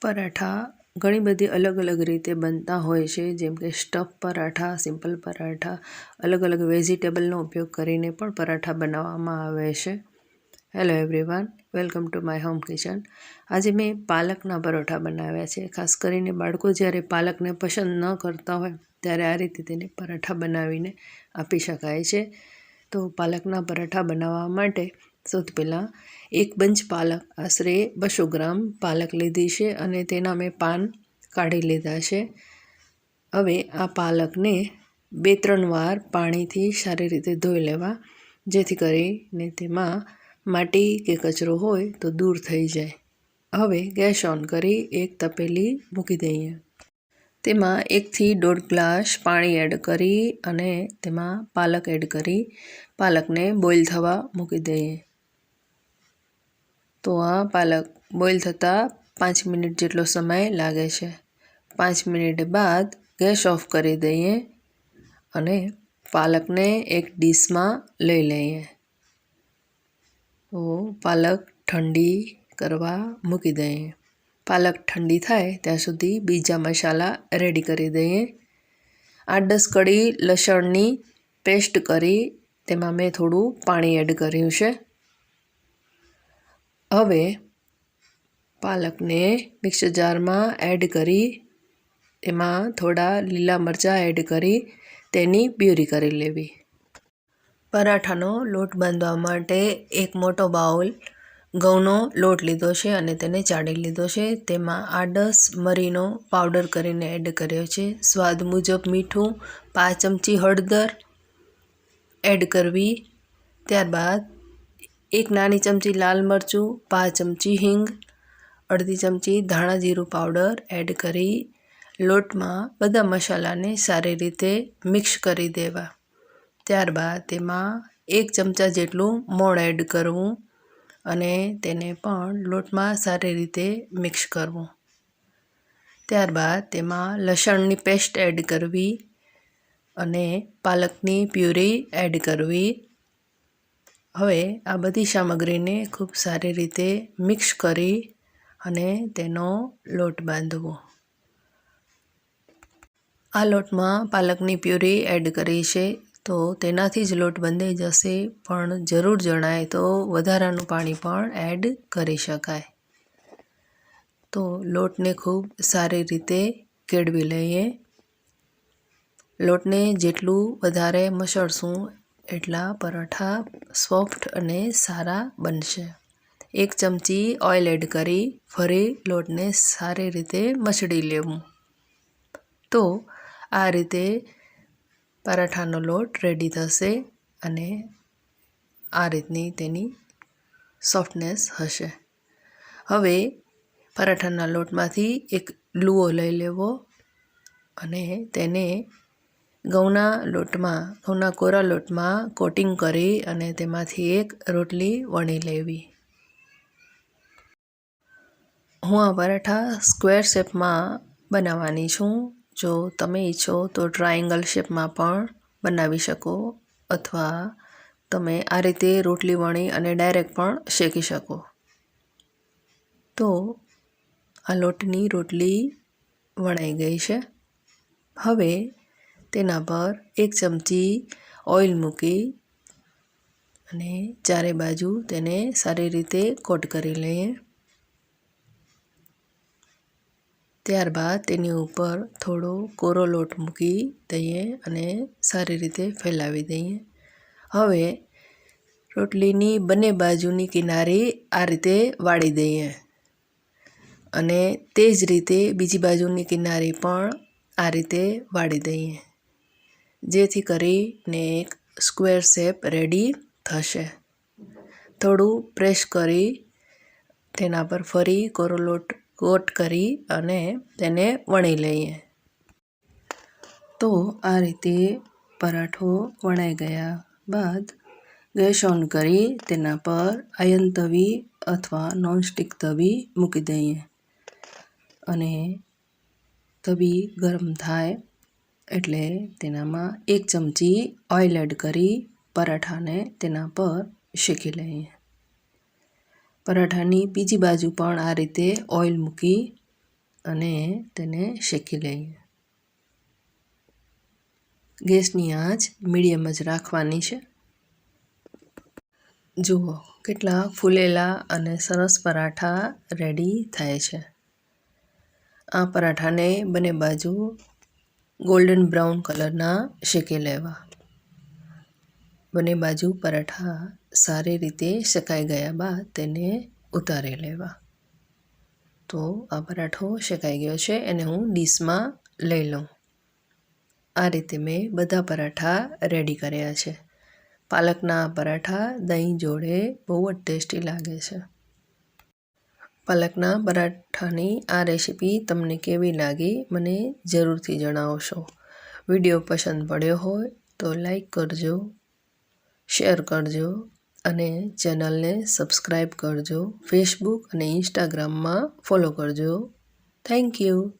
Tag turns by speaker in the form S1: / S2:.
S1: પરાઠા ઘણી બધી અલગ અલગ રીતે બનતા હોય છે, જેમ કે સ્ટફ પરાઠા, સિમ્પલ પરાઠા, અલગ અલગ વેજીટેબલનો ઉપયોગ કરીને પણ પરાઠા બનાવવામાં આવે છે. Hello everyone, welcome to my home kitchen. આજે મેં પાલકના પરોઠા બનાવ્યા છે. ખાસ કરીને બાળકો જ્યારે પાલકને પસંદ ન કરતા હોય ત્યારે આ રીતે તેને પરાઠા બનાવીને આપી શકાય છે. તો પાલકના પરાઠા બનાવવા માટે સૌથી પહેલાં એક બંચ પાલક, આશરે 200 ગ્રામ પાલક લીધી છે અને તેના મેં પાન કાઢી લીધા છે. હવે આ પાલકને 2-3 વાર પાણીથી સારી રીતે ધોઈ લેવા, જેથી કરીને તેમાં માટી કે કચરો હોય તો દૂર થઈ જાય. હવે ગેસ ઓન કરી એક તપેલી મૂકી દઈએ. તેમાં 1 થી 1.5 ગ્લાસ પાણી એડ કરી અને તેમાં પાલક એડ કરી પાલકને બોઇલ થવા મૂકી દઈએ. તો આ પાલક બોઇલ થતાં 5 મિનિટ જેટલો સમય લાગે છે. 5 મિનિટ બાદ ગેસ ઓફ કરી દઈએ અને પાલકને એક ડીશમાં લઈ લઈએ. તો પાલક ઠંડી કરવા મૂકી દઈએ. પાલક ઠંડી થાય ત્યાં સુધી બીજા મસાલા રેડી કરી દઈએ. 8-10 કળી લસણની પેસ્ટ કરી તેમાં મેં થોડું પાણી એડ કર્યું છે. હવે પાલકને મિક્સર જારમાં એડ કરી એમાં થોડા લીલા મરચાં એડ કરી તેની પ્યુરી કરી લેવી. પરાઠાનો લોટ બાંધવા માટે એક મોટો બાઉલ ઘઉંનો લોટ લીધો છે અને તેને ચાળી લીધો છે. તેમાં 8-10 મરીનો પાવડર કરીને એડ કર્યો છે. સ્વાદ મુજબ મીઠું, 5 ચમચી હળદર એડ કરવી. ત્યારબાદ 1 નાની ચમચી લાલ મરચું, 5 ચમચી હિંગ, અડધી ચમચી ધાણા જીરું પાવડર એડ કરી લોટમાં બધા મસાલાને સારી રીતે મિક્સ કરી દેવા. ત્યારબાદ તેમાં 1 ચમચા જેટલું મોણ એડ કરવું અને તેને પણ લોટમાં સારી રીતે મિક્સ કરવું. ત્યારબાદ તેમાં લસણની પેસ્ટ એડ કરવી અને પાલકની પ્યુરી એડ કરવી. હવે આ બધી સામગ્રીને ખૂબ સારી રીતે મિક્સ કરી અને તેનો લોટ બાંધવો. આ લોટમાં પાલકની પ્યુરી એડ કરી છે તો તેનાથી જ લોટ બંધાઈ જશે, પણ જરૂર જણાય તો વધારાનું પાણી પણ એડ કરી શકાય. તો લોટને ખૂબ સારી રીતે કેળવી લઈએ. લોટને જેટલું વધારે મસળશું એટલા પરાઠા સોફ્ટ અને સારા બનશે. 1 ચમચી ઓઇલ એડ કરી ફરી લોટને સારી રીતે મસળી લેવું. તો આ રીતે પરાઠાનો લોટ રેડી થશે અને આ રીતની તેની સોફ્ટનેસ હશે. હવે પરાઠાના લોટમાંથી એક લુઓ લઈ લેવો અને તેને ઘઉંના કોરા લોટમાં કોટિંગ કરી અને તેમાંથી એક રોટલી વણી લેવી. હું આ પરાઠા સ્ક્વેર શેપમાં બનાવવાની છું. જો તમે ઈચ્છો તો ટ્રાયેંગલ શેપમાં પણ બનાવી શકો અથવા તમે આ રીતે રોટલી વણી અને ડાયરેક્ટ પણ શેકી શકો. તો આ લોટની રોટલી વણાઈ ગઈ છે. હવે તેના પર 1 ચમચી ઓઇલ મૂકી અને ચારે બાજુ તેને સારી રીતે કોટ કરી લઈએ. ત્યારબાદ તેની ઉપર થોડો કોરો લોટ મૂકી દઈએ અને સારી રીતે ફેલાવી દઈએ. હવે રોટલીની બંને બાજુની કિનારી આ રીતે વાળી દઈએ અને તે જ રીતે બીજી બાજુની કિનારી પણ આ રીતે વાળી દઈએ, જેથી કરીને એક સ્ક્વેર શેપ રેડી થશે. થોડું પ્રેસ કરી તેના પર ફરી કોરો લોટ કોટ કરી અને તેને વણી લઈએ. તો આ રીતે પરાઠો વણાઈ ગયા બાદ ગેસ ઓન કરી તેના પર આયર્ન તવી અથવા નોનસ્ટિક તવી મૂકી દઈએ અને તવી ગરમ થાય એટલે તેનામાં 1 ચમચી ઓઇલ એડ કરી પરાઠાને તેના પર શેકી લઈએ. પરાઠાની બીજી બાજુ પણ આ રીતે ઓઇલ મૂકી અને તેને શેકી લઈએ. ગેસની આંચ મીડિયમ જ રાખવાની છે. જુઓ કેટલા ફૂલેલા અને સરસ પરાઠા રેડી થાય છે. આ પરાઠાને બંને બાજુ ગોલ્ડન બ્રાઉન કલરના શેકી લેવા. બંને બાજુ પરાઠા સારી રીતે શેકાઈ ગયા બાદ તેને ઉતારી લેવા. તો આ પરાઠો શેકાઈ ગયો છે, એને હું ડીશમાં લઈ લઉં. આ રીતે મેં બધા પરાઠા રેડી કર્યા છે. પાલકના પરાઠા દહીં જોડે બહુ જ ટેસ્ટી લાગે છે. પાલકના પરાઠાની આ રેસીપી તમને કેવી લાગી મને જરૂરથી જણાવશો. વિડીયો પસંદ પડ્યો હોય તો લાઈક કરજો, શેર કરજો અને ચેનલને સબસ્ક્રાઈબ કરજો. ફેસબુક અને ઇન્સ્ટાગ્રામમાં ફોલો કરજો. Thank you.